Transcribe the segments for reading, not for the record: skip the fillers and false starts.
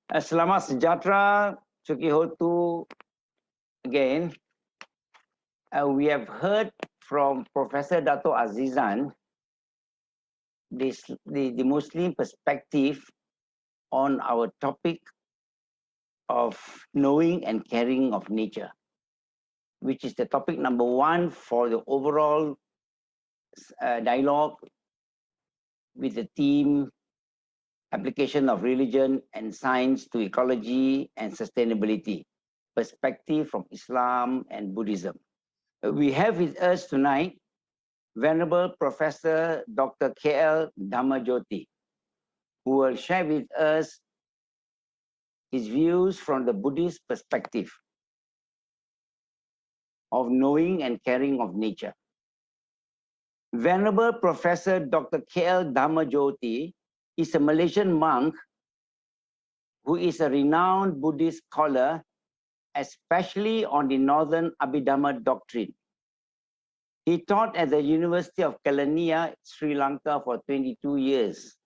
Selamat sejahtera, Sukihotu again. We have heard from Professor Dato Azizan the Muslim perspective on our topic of knowing and caring of nature, which is the topic number one for the overall dialogue with the theme application of religion and science to ecology and sustainability, perspective from Islam and Buddhism. We have with us tonight Venerable Professor Dr. K.L. Dhammajoti, who will share with us his views from the Buddhist perspective of knowing and caring of nature. Venerable Professor Dr. K.L. Dhammajoti is a Malaysian monk who is a renowned Buddhist scholar, especially on the Northern Abhidhamma doctrine. He taught at the University of Kelaniya, Sri Lanka for 22 years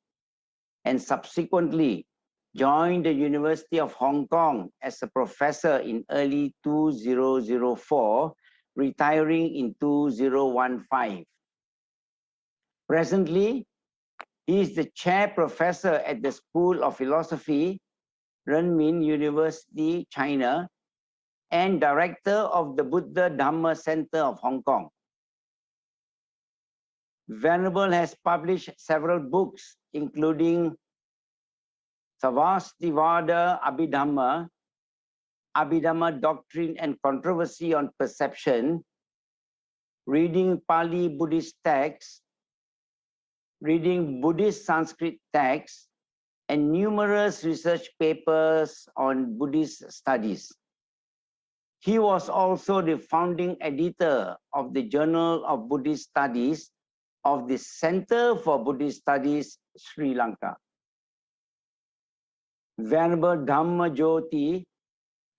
and subsequently joined the University of Hong Kong as a professor in early 2004, retiring in 2015. Presently, he is the chair professor at the School of Philosophy, Renmin University, China, and director of the Buddha Dhamma Center of Hong Kong. Venerable has published several books, including Savastivada Abhidhamma, Abhidhamma Doctrine and Controversy on Perception, Reading Pali Buddhist Texts, Reading Buddhist Sanskrit Texts, and numerous research papers on Buddhist studies. He was also the founding editor of the Journal of Buddhist Studies of the Center for Buddhist Studies, Sri Lanka. Venerable Dhammajoti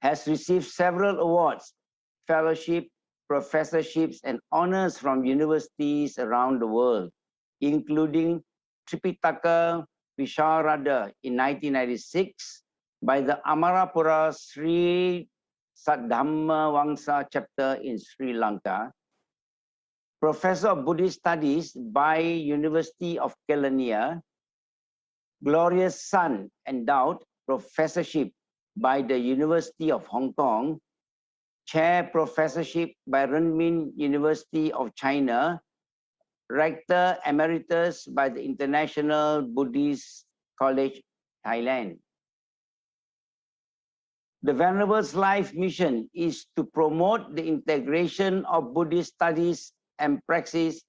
has received several awards, fellowship, professorships, and honors from universities around the world, including Tripitaka Visharada in 1996 by the Amarapura Sri Saddhamma Wangsa chapter in Sri Lanka, Professor of Buddhist Studies by University of Kelaniya, Glorious Sun Endowed Professorship by the University of Hong Kong, Chair Professorship by Renmin University of China, Rector Emeritus by the International Buddhist College, Thailand. The Venerable's life mission is to promote the integration of Buddhist studies and praxis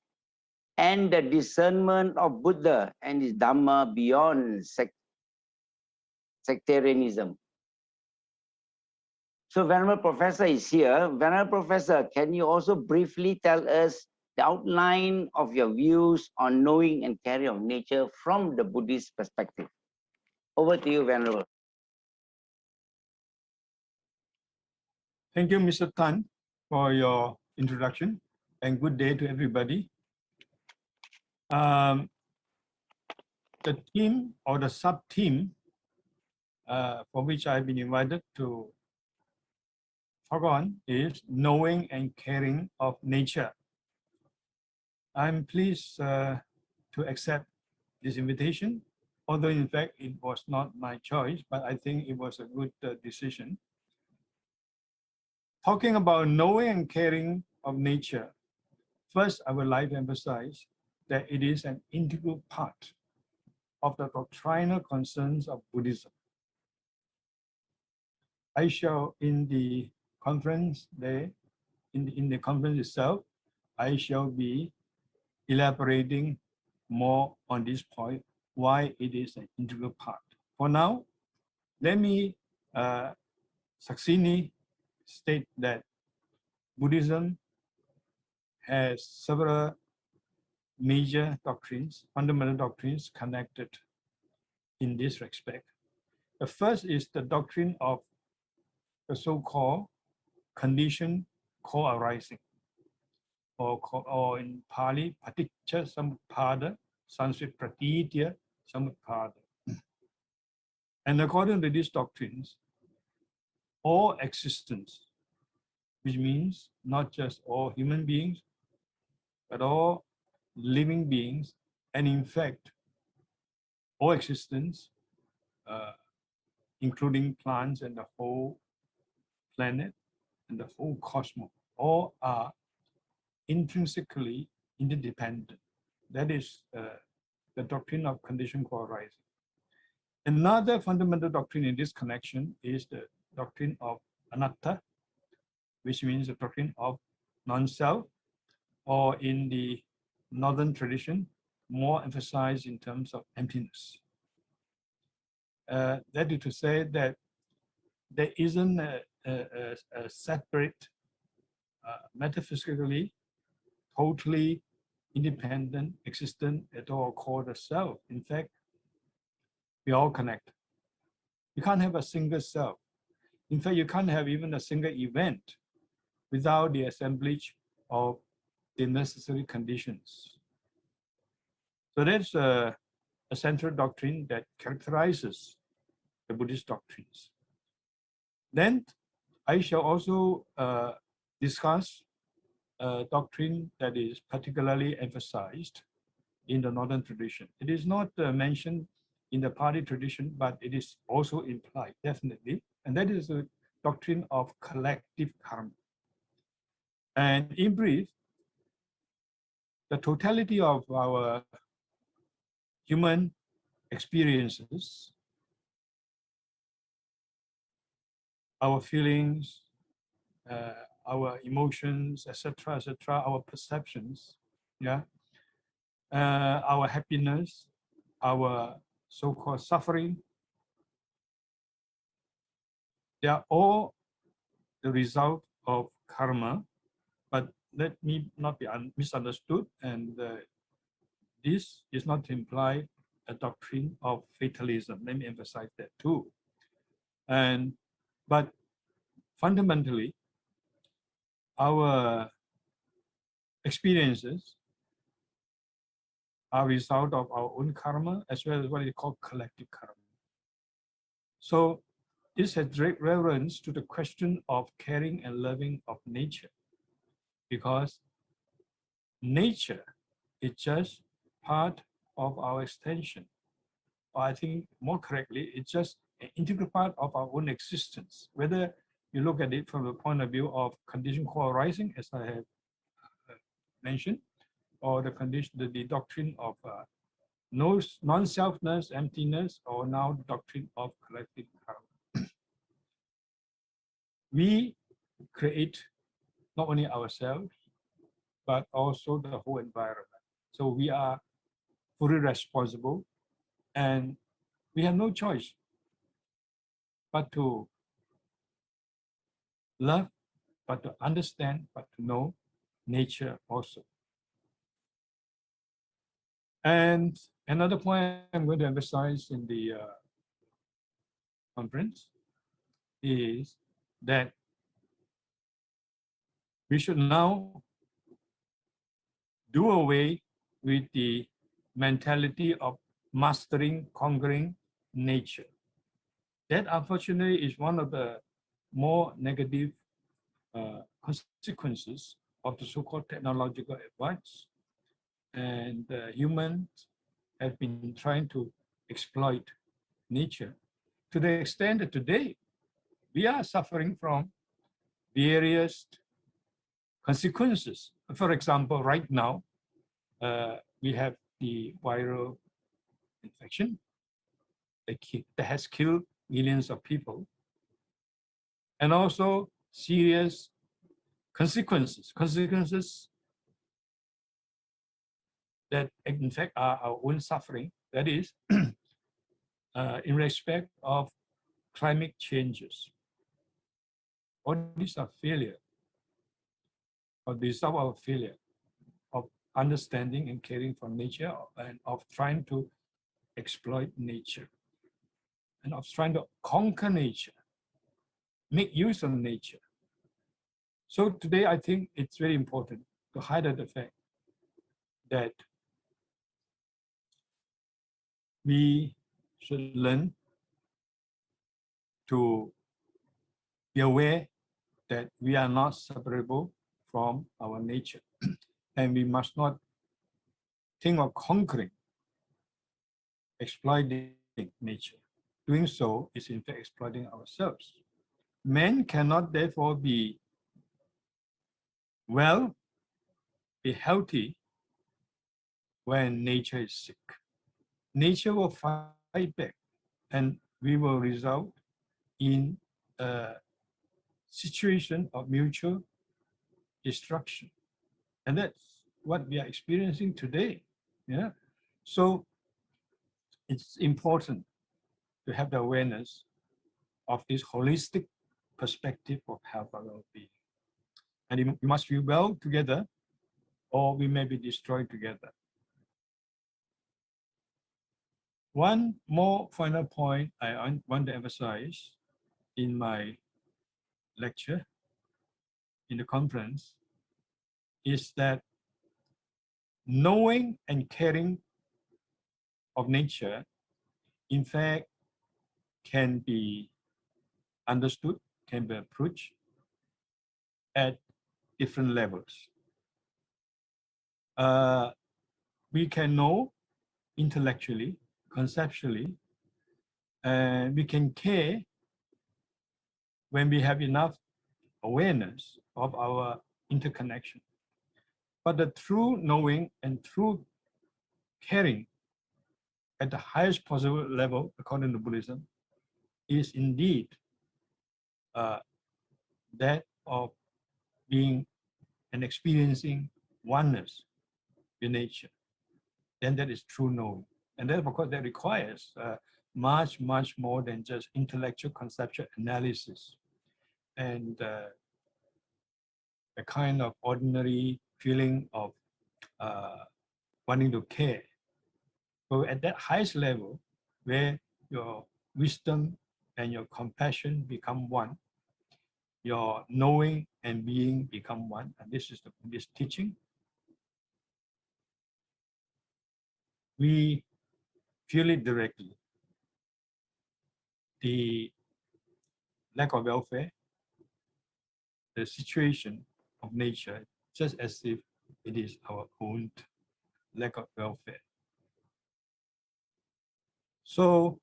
and the discernment of Buddha and his Dhamma beyond sectarianism. So Venerable Professor is here. Venerable Professor, can you also briefly tell us the outline of your views on knowing and caring of nature from the Buddhist perspective? Over to you, Venerable. Thank you, Mr. Tan, for your introduction, and good day to everybody. The theme or the sub-theme for which I've been invited to talk on is knowing and caring of nature. I'm pleased to accept this invitation, although in fact it was not my choice, but I think it was a good decision. Talking about knowing and caring of nature, first I would like to emphasize that it is an integral part of the doctrinal concerns of Buddhism. I shall, in the conference there, in the conference itself, I shall be elaborating more on this point, why it is an integral part. For now, let me succinctly state that Buddhism has several major doctrines, fundamental doctrines connected in this respect. The first is the doctrine of the so-called conditioned co-arising, or in Pali, paticca samuppada, Sanskrit pratitya samuppada. And according to these doctrines, all existence, which means not just all human beings, but all living beings, and in fact, all existence, including plants and the whole planet and the whole cosmos, all are intrinsically interdependent. That is the doctrine of conditioned co-arising. Another fundamental doctrine in this connection is the doctrine of anatta, which means the doctrine of non-self, or in the northern tradition, more emphasized in terms of emptiness. That is to say that there isn't a separate, metaphysically, totally independent existence at all called a self. In fact, we all connect. You can't have a single self. In fact, you can't have even a single event without the assemblage of the necessary conditions. So that's a central doctrine that characterizes the Buddhist doctrines. Then I shall also discuss a doctrine that is particularly emphasized in the northern tradition. It is not mentioned in the Pali tradition, but it is also implied, definitely. And that is the doctrine of collective karma. And in brief, the totality of our human experiences, our feelings, our emotions, etc., our perceptions, our happiness, our so-called suffering, they are all the result of karma. But let me not be misunderstood, and this is not to imply a doctrine of fatalism. Let me emphasize that too. But fundamentally, our experiences are a result of our own karma, as well as what is called collective karma. So this has direct reference to the question of caring and loving of nature, because nature is just part of our extension. Or I think more correctly, it's just an integral part of our own existence. Whether you look at it from the point of view of conditioned co-arising, as I have mentioned, or the doctrine of non-selfness, emptiness, or now the doctrine of collective karma. We create not only ourselves, but also the whole environment. So we are fully responsible, and we have no choice but to love, but to understand, but to know nature also. And another point I'm going to emphasize in the conference is that we should now do away with the mentality of mastering, conquering nature. That unfortunately is one of the more negative consequences of the so-called technological advance. And humans have been trying to exploit nature to the extent that today we are suffering from various consequences. For example, right now, we have the viral infection that has killed millions of people, and also serious consequences that in fact are our own suffering. That is, in respect of climate changes. All these are failure, or the result of failure of understanding and caring for nature, and of trying to exploit nature, and of trying to conquer nature, make use of nature. So today, I think it's very important to highlight the fact that we should learn to be aware that we are not separable from our nature. And we must not think of conquering, exploiting nature. Doing so is in fact exploiting ourselves. Man cannot therefore be well, be healthy when nature is sick. Nature will fight back, and we will result in a situation of mutual destruction. And that's what we are experiencing today. Yeah. So it's important to have the awareness of this holistic perspective of health and well-being. And we must be well together, or we may be destroyed together. One more final point I want to emphasize in my lecture, in the conference, is that knowing and caring of nature, in fact, can be understood, can be approached at different levels. We can know intellectually, conceptually, and we can care when we have enough awareness of our interconnection. But the true knowing and true caring at the highest possible level, according to Buddhism, is indeed that of being and experiencing oneness with nature. Then that is true knowing. And that, of course, that requires much, much more than just intellectual conceptual analysis and a kind of ordinary feeling of wanting to care. So at that highest level, where your wisdom and your compassion become one, your knowing and being become one, and this is the Buddhist teaching, we feel it directly. The lack of welfare, the situation of nature, just as if it is our own lack of welfare. So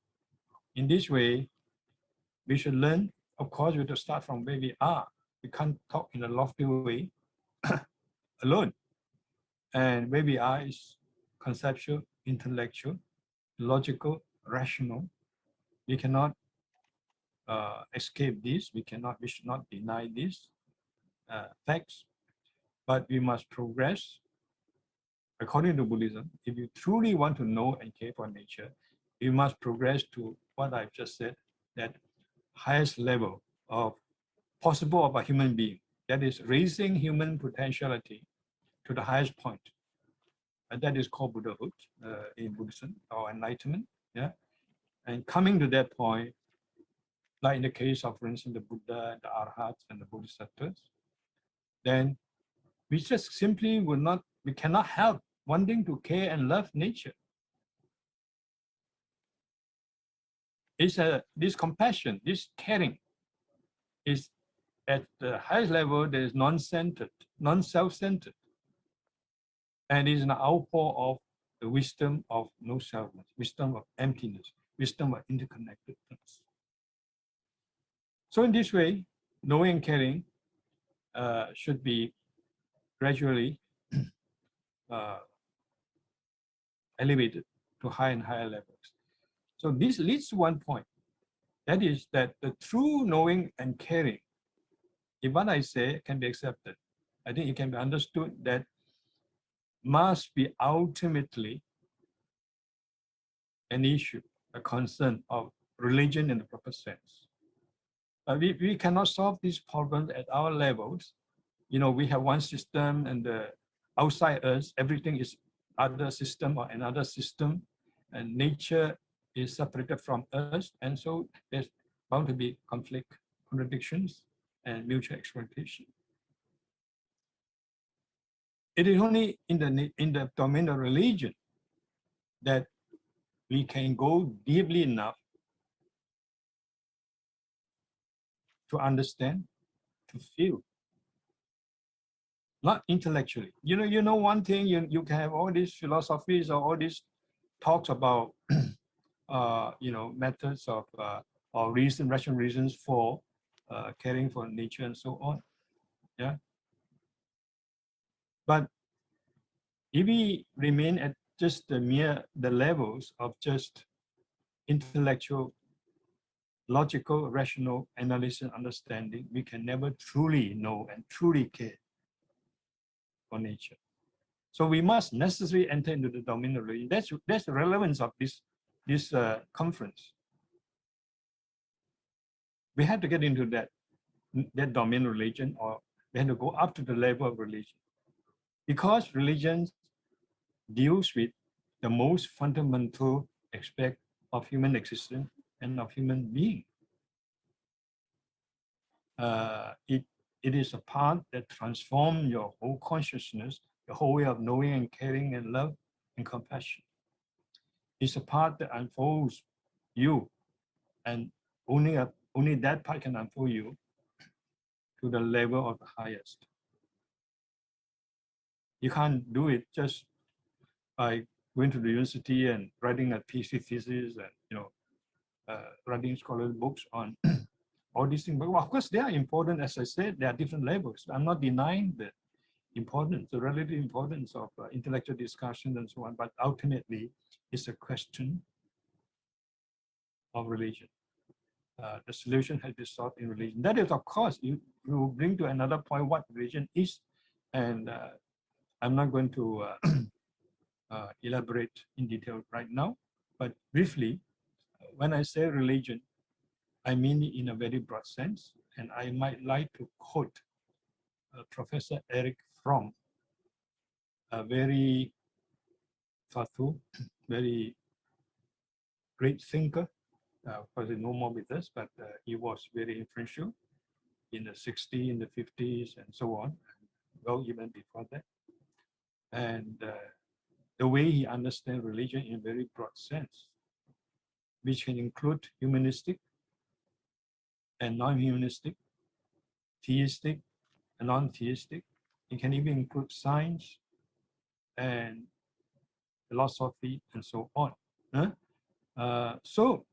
in this way, we should learn, of course, we have to start from where we are. We can't talk in a lofty way alone. And where we are is conceptual, intellectual, logical, rational. We cannot escape this. We should not deny these facts. But we must progress. According to Buddhism, if you truly want to know and care for nature, you must progress to what I've just said, that highest level of possible of a human being. That is raising human potentiality to the highest point. And that is called Buddhahood in Buddhism, or enlightenment. Yeah. And coming to that point, like in the case of, for instance, the Buddha, the Arhats, and the Bodhisattvas, then we just simply we cannot help wanting to care and love nature. It's this compassion, this caring is at the highest level that is non-centered, non-self-centered. And it is an outpour of the wisdom of no selfness, wisdom of emptiness, wisdom of interconnectedness. So in this way, knowing and caring should be gradually elevated to higher and higher levels. So this leads to one point. That is that the true knowing and caring, if what I say can be accepted, I think it can be understood that must be ultimately an issue, a concern of religion in the proper sense. We cannot solve these problems at our levels. You know, we have one system, and outside us, everything is other system or another system, and nature is separated from us, and so there's bound to be conflict, contradictions, and mutual exploitation. It is only in the domain of religion that we can go deeply enough to understand, to feel, not intellectually. You know one thing, you can have all these philosophies or all these talks about methods of or rational reasons for caring for nature and so on. Yeah. But if we remain at just the levels of just intellectual, logical, rational analysis and understanding, we can never truly know and truly care for nature. So we must necessarily enter into the domain of religion. That's the relevance of this conference. We have to get into that domain of religion, or we have to go up to the level of religion, because religion deals with the most fundamental aspect of human existence and of human being. It is a part that transforms your whole consciousness, the whole way of knowing and caring and love and compassion. It's a part that unfolds you, and only that part can unfold you to the level of the highest. You can't do it just by going to the university and writing a PhD thesis and writing scholarly books on all these things. But of course, they are important. As I said, there are different levels. I'm not denying the importance, the relative importance of intellectual discussion and so on. But ultimately, it's a question of religion. The solution has been sought in religion. That is, of course, you bring to another point what religion is, and I'm not going to elaborate in detail right now. But briefly, when I say religion, I mean it in a very broad sense, and I might like to quote Professor Eric Fromm, a very thoughtful, very great thinker. Of course, he's no more with us, but he was very influential in the 60s, in the 50s, and so on, well, even before that. And the way he understands religion in a very broad sense, which can include humanistic and non-humanistic, theistic and non-theistic. It can even include science and philosophy and so on. So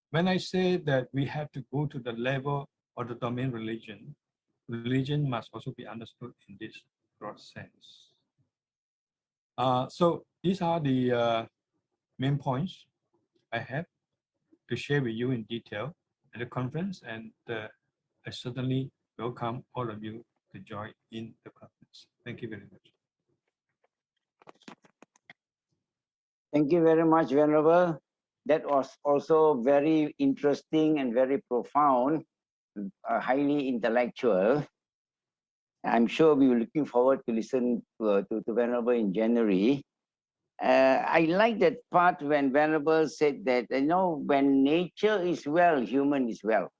when I say that we have to go to the level of the domain religion, religion must also be understood in this broad sense. So these are the main points I have to share with you in detail at the conference, and I certainly welcome all of you to join in the conference. Thank you very much. Thank you very much, Venerable. That was also very interesting and very profound, highly intellectual. I'm sure we were looking forward to listen to Venerable in January. I like that part when Venerable said that, when nature is well, human is well.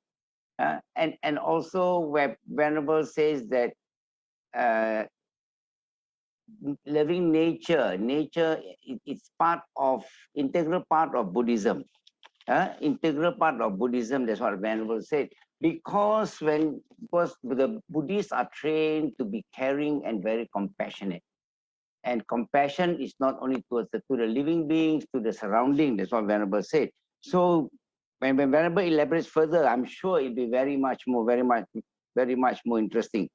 And also where Venerable says that loving nature it's integral part of Buddhism. Integral part of Buddhism, that's what Venerable said. Because the Buddhists are trained to be caring and very compassionate. And compassion is not only to the living beings, to the surrounding, that's what Venerable said. So when Venerable elaborates further, I'm sure it'll be very much more interesting.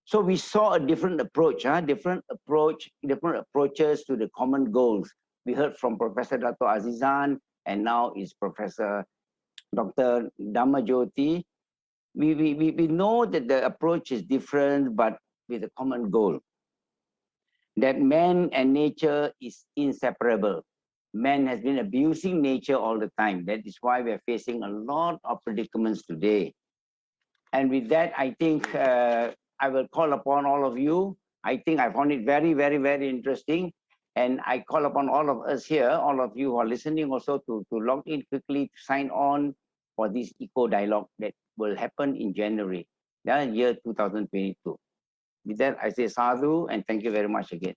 So we saw a different approach, different approaches to the common goals. We heard from Professor Dato' Azizan, and now is Professor Dr. Dhammajoti. We know that the approach is different, but with a common goal. That man and nature is inseparable. Man has been abusing nature all the time. That is why we are facing a lot of predicaments today. And with that, I think I will call upon all of you. I think I found it very, very, very interesting. And I call upon all of us here, all of you who are listening also to log in quickly, to sign on for this Eco Dialogue that will happen in January, year 2022. With that, I say sadhu and thank you very much again.